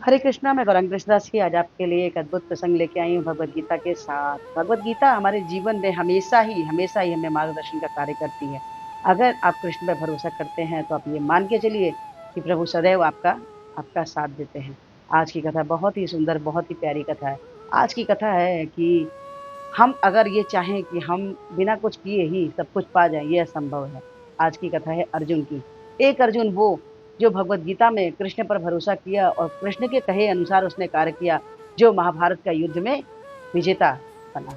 हरे कृष्णा, मैं गौरांग कृष्णदास की आज आपके लिए एक अद्भुत प्रसंग लेके आई हूँ भगवत गीता के साथ। भगवत गीता हमारे जीवन में हमेशा ही हमें मार्गदर्शन का कार्य करती है। अगर आप कृष्ण पे भरोसा करते हैं तो आप ये मान के चलिए कि प्रभु सदैव आपका आपका साथ देते हैं। आज की कथा बहुत ही सुंदर, बहुत ही प्यारी कथा है। आज की कथा है कि हम अगर ये चाहें कि हम बिना कुछ किए ही सब कुछ पा जाएँ, ये असंभव है। आज की कथा है अर्जुन की। एक अर्जुन वो जो भगवत गीता में कृष्ण पर भरोसा किया और कृष्ण के कहे अनुसार उसने कार्य किया, जो महाभारत का युद्ध में विजेता बना।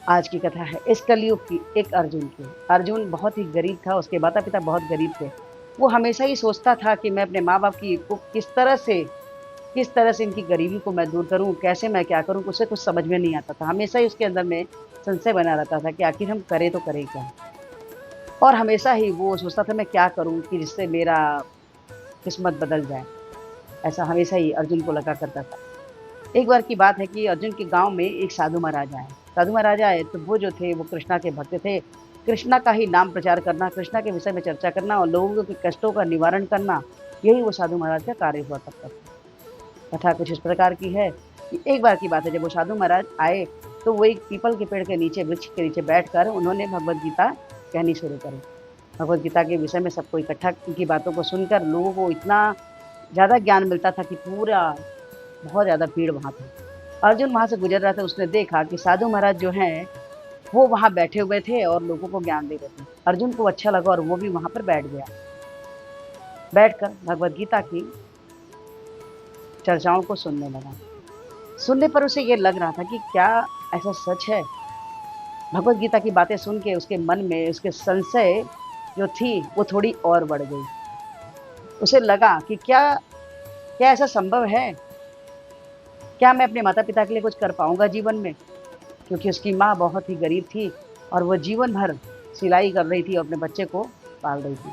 आज की कथा है इस कलयुग की एक अर्जुन की। अर्जुन बहुत ही गरीब था, उसके माता-पिता बहुत गरीब थे। वो हमेशा ही सोचता था कि मैं अपने माँ-बाप की को किस तरह से इनकी गरीबी को मैं दूर करूँ, कैसे मैं क्या करूँ, उसे कुछ समझ में नहीं आता था। हमेशा ही उसके अंदर में संशय बना रहता था कि आखिर हम करें तो करें क्या? और हमेशा ही वो सोचता था मैं क्या करूँ कि जिससे मेरा किस्मत बदल जाए? ऐसा हमेशा ही अर्जुन को लगा करता था। एक बार की बात है कि अर्जुन के गाँव में एक साधु महाराज आए। साधु महाराज आए तो वो जो थे वो कृष्णा के भक्त थे। कृष्णा का ही नाम प्रचार करना, कृष्णा के विषय में चर्चा करना और लोगों के कष्टों का निवारण करना, यही वो साधु महाराज का कार्य हुआ करता था। कथा कुछ इस प्रकार की है कि एक बार की बात है जब वो साधु महाराज आए तो वो एक पीपल के पेड़ के नीचे, वृक्ष के नीचे बैठकर उन्होंने भगवत गीता कहनी शुरू करी। भगवत गीता के विषय में सबको इकट्ठा उनकी बातों को सुनकर लोगों को इतना ज़्यादा ज्ञान मिलता था कि पूरा बहुत ज़्यादा भीड़ वहाँ थी। अर्जुन वहाँ से गुज़र रहा था, उसने देखा कि साधु महाराज जो हैं, वो वहाँ बैठे हुए थे और लोगों को ज्ञान दे रहे थे। अर्जुन को अच्छा लगा और वो भी वहाँ पर बैठ गया। बैठकर भगवत गीता की चर्चाओं को सुनने लगा। सुनने पर उसे ये लग रहा था कि क्या ऐसा सच है? भगवत गीता की बातें सुन के उसके मन में उसके संशय जो थी, वो थोड़ी और बढ़ गई। उसे लगा कि क्या क्या ऐसा संभव है? क्या मैं अपने माता-पिता के लिए कुछ कर पाऊँगा जीवन में? क्योंकि उसकी माँ बहुत ही गरीब थी और वो जीवन भर सिलाई कर रही थी और अपने बच्चे को पाल रही थी।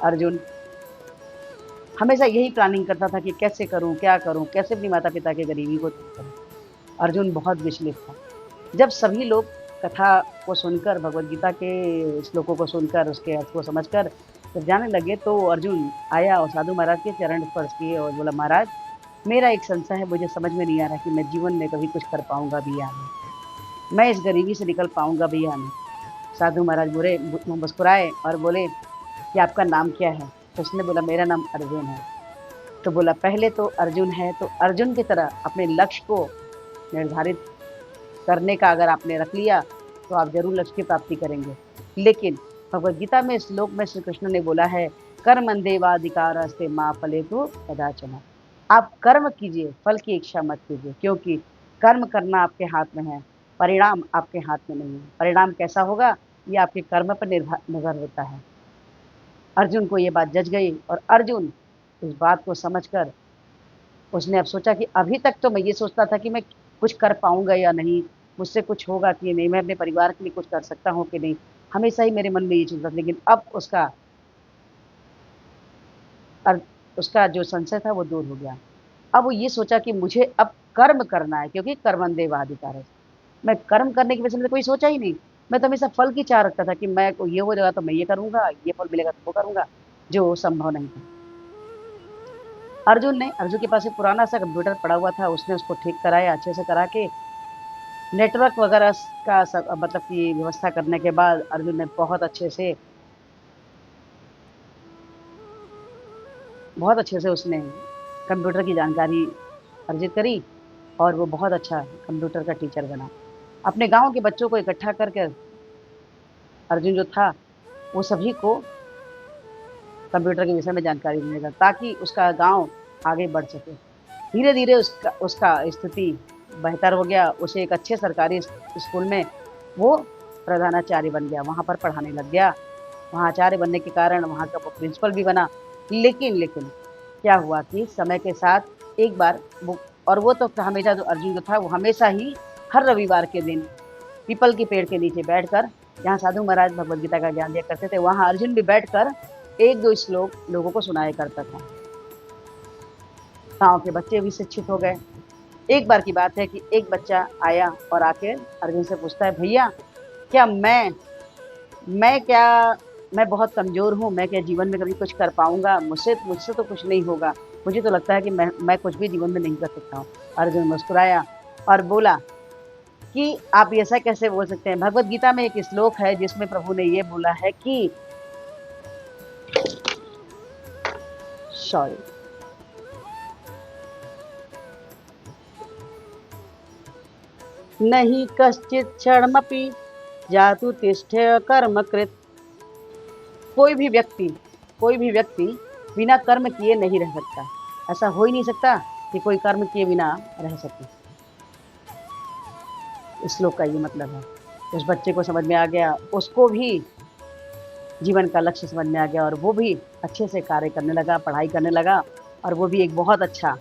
अर्जुन हमेशा यही प्लानिंग करता था कि कैसे करूँ, क्या करूँ? कैसे अपनी माता-पिता की गरीबी को दूर करूँ? अर्जुन बहुत विचलित था। जब सभी लोग कथा को सुनकर, भगवत गीता के श्लोकों को सुनकर, उसके अर्थ को समझकर जब जाने लगे, तो अर्जुन आया और साधु महाराज के चरण स्पर्श किए और बोला, "महाराज, मेरा एक संशय है, मुझे समझ में नहीं आ रहा कि मैं जीवन में कभी कुछ कर पाऊँगा भी या नहीं। मैं इस गरीबी से निकल पाऊँगा भी या नहीं?" साधु महाराज मुस्कुराए और बोले कि, "आपका नाम क्या है?" तो उसने बोला, "मेरा नाम अर्जुन है।" तो बोला, "पहले तो अर्जुन है, तो अर्जुन की तरह अपने लक्ष्य को निर्धारित करने का अगर आपने रख लिया, तो आप ज़रूर लक्ष्य की प्राप्ति करेंगे। लेकिन भगवद गीता में श्लोक में श्री कृष्ण ने बोला है, कर्मण्येवाधिकारस्ते मा फलेषु कदाचन। आप कर्म कीजिए, फल की इच्छा मत कीजिए, क्योंकि कर्म करना आपके हाथ में है, परिणाम आपके हाथ में नहीं है। परिणाम कैसा होगा, ये आपके कर्म पर निर्भर होता है। अर्जुन को ये बात जच गई और अर्जुन इस बात को समझकर उसने अब सोचा कि अभी तक तो मैं ये सोचता था कि मैं कुछ कर पाऊँगा या नहीं, मुझसे कुछ होगा कि नहीं, मैं अपने परिवार के लिए कुछ कर सकता हूँ कि नहीं, हमेशा ही मेरे मन में ये चलता था। लेकिन अब अर उसका जो संशय था वो दूर हो गया। अब वो ये सोचा कि मुझे अब कर्म करना है, क्योंकि कर्मण्येवाधिकारः। मैं कर्म करने की वजह से मैंने कोई सोचा ही नहीं। मैं तो हमेशा फल की चाह रखता था कि मैं को ये हो जाएगा तो मैं ये करूँगा, ये फल मिलेगा तो वो करूँगा, जो संभव नहीं था। अर्जुन के पास एक पुराना सा कंप्यूटर पड़ा हुआ था, उसने उसको ठीक कराया, अच्छे से करा के नेटवर्क वगैरह का सब मतलब कि व्यवस्था करने के बाद अर्जुन ने बहुत अच्छे से उसने कंप्यूटर की जानकारी अर्जित करी और वो बहुत अच्छा कंप्यूटर का टीचर बना। अपने गाँव के बच्चों को इकट्ठा करके अर्जुन जो था, वो सभी को कंप्यूटर के विषय में जानकारी देने लगा ताकि उसका गाँव आगे बढ़ सके। धीरे-धीरे उसका उसका स्थिति बेहतर हो गया, उसे एक अच्छे सरकारी स्कूल में वो प्रधानाचार्य बन गया, वहाँ पर पढ़ाने लग गया। वहाँ आचार्य बनने के कारण वहाँ का वो प्रिंसिपल भी बना। लेकिन क्या हुआ कि समय के साथ एक बार वो और वो तो हमेशा जो अर्जुन जो था, वो हमेशा ही हर रविवार के दिन पीपल के पेड़ के नीचे बैठकर जहाँ साधु महाराज भगवद गीता का ज्ञान दिया करते थे, वहाँ अर्जुन भी बैठकर 1-2 श्लोक लोगों को सुनाया करता था। गाँव के बच्चे भी शिक्षित हो गए। एक बार की बात है कि एक बच्चा आया और आके अर्जुन से पूछता है, "भैया, क्या मैं क्या मैं बहुत कमज़ोर हूँ, मैं क्या जीवन में कभी कुछ कर पाऊँगा? मुझसे मुझसे तो कुछ नहीं होगा।" मुझे तो लगता है कि मैं कुछ भी जीवन में नहीं कर सकता हूँ। अर्जुन मुस्कुराया और बोला कि आप ऐसा कैसे बोल सकते हैं? भगवत गीता में एक श्लोक है जिसमें प्रभु ने ये बोला है कि सॉरी, नहीं कश्चित क्षणमपि जातु तिष्ठ्य कर्मकृत्। कोई भी व्यक्ति कोई भी व्यक्ति बिना कर्म किए नहीं रह सकता। ऐसा हो ही नहीं सकता कि कोई कर्म किए बिना रह सके। इस श्लोक का ये मतलब है। उस बच्चे को समझ में आ गया, उसको भी जीवन का लक्ष्य समझ में आ गया और वो भी अच्छे से कार्य करने लगा, पढ़ाई करने लगा और वो भी एक बहुत अच्छे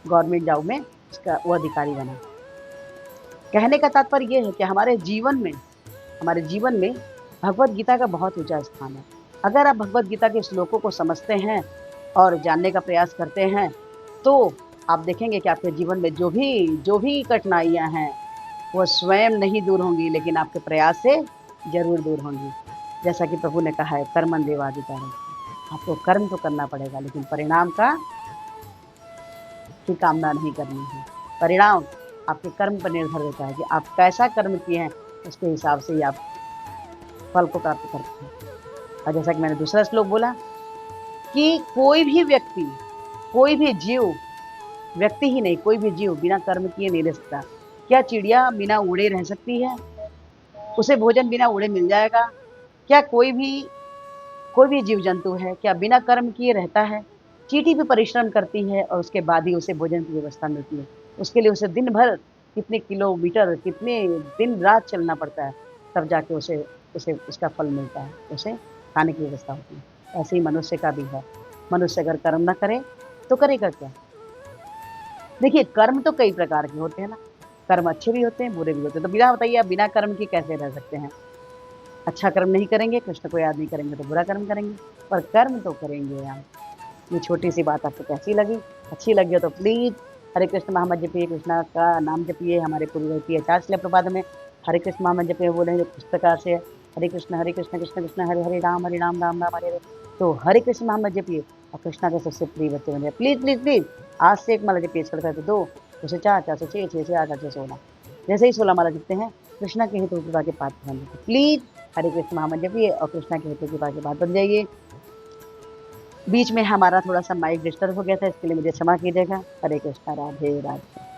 गवर्नमेंट जॉब में उसका वो अधिकारी बना। कहने का तात्पर्य ये है कि हमारे जीवन में भगवत गीता का बहुत ऊंचा स्थान है। अगर आप भगवत गीता के श्लोकों को समझते हैं और जानने का प्रयास करते हैं तो आप देखेंगे कि आपके जीवन में जो भी कठिनाइयां हैं वो स्वयं नहीं दूर होंगी, लेकिन आपके प्रयास से जरूर दूर होंगी। जैसा कि प्रभु ने कहा है, कर्मण्येवाधिकारस्ते, आपको कर्म तो करना पड़ेगा लेकिन परिणाम की कामना नहीं करनी है। परिणाम आपके कर्म पर निर्भर रहता है कि आप कैसा कर्म किए हैं, उसके हिसाब से ही आप फल को प्राप्त करते हैं। और जैसा कि मैंने दूसरा श्लोक बोला कि कोई भी व्यक्ति, कोई भी जीव, व्यक्ति ही नहीं कोई भी जीव बिना कर्म किए नहीं रह सकता। क्या चिड़िया बिना उड़े रह सकती है? उसे भोजन बिना उड़े मिल जाएगा? क्या कोई भी जीव जंतु है क्या बिना कर्म किए रहता है? चींटी भी परिश्रम करती है और उसके बाद ही उसे भोजन की व्यवस्था मिलती है। उसके लिए उसे दिन भर कितने किलोमीटर, कितने दिन रात चलना पड़ता है, तब जाके उसे उसे उसका फल मिलता है, उसे खाने की व्यवस्था होती है। ऐसे ही मनुष्य का भी है। मनुष्य अगर कर्म ना करे तो करेगा क्या? देखिए, कर्म तो कई प्रकार के होते हैं ना, कर्म अच्छे भी होते हैं, बुरे भी होते हैं। तो बिना बताइए आप बिना कर्म के कैसे रह सकते हैं? अच्छा कर्म नहीं करेंगे, कृष्ण को याद नहीं करेंगे तो बुरा कर्म करेंगे, पर कर्म तो करेंगे यार। ये छोटी सी बात आपको कैसी लगी? अच्छी लगी हो तो प्लीज़ हरे कृष्ण महामंत्र जपिए, कृष्णा का नाम जपिए। हमारे पूर्व रहती है 4 श्लोक प्रपाद में हरे कृष्ण महामंत्र जपिए बोले जो किस प्रकार से हरे कृष्ण कृष्ण कृष्ण हरे हरे राम राम राम हरे हरे। तो हरे कृष्ण महामंत्र जपिए और कृष्णा के सबसे प्रिय बच्चे बन जाए। प्लीज़ प्लीज़ प्लीज़ आज से 1 माला जपिए, छोड़ करके 2, उसे 4, 4 से 6, 6 से 8, 8 से 16। जैसे ही 16 माला जपते हैं कृष्णा के हित कृपा के पात्र बन जाइए। प्लीज़ हरे कृष्ण महामंत्र जपिए और कृष्णा के हित कृपा के पात्र बन जाइए। बीच में हमारा थोड़ा सा माइक डिस्टर्ब हो गया था, इसके लिए मुझे क्षमा कीजिएगा। हरे कृष्णा, राधे राधे।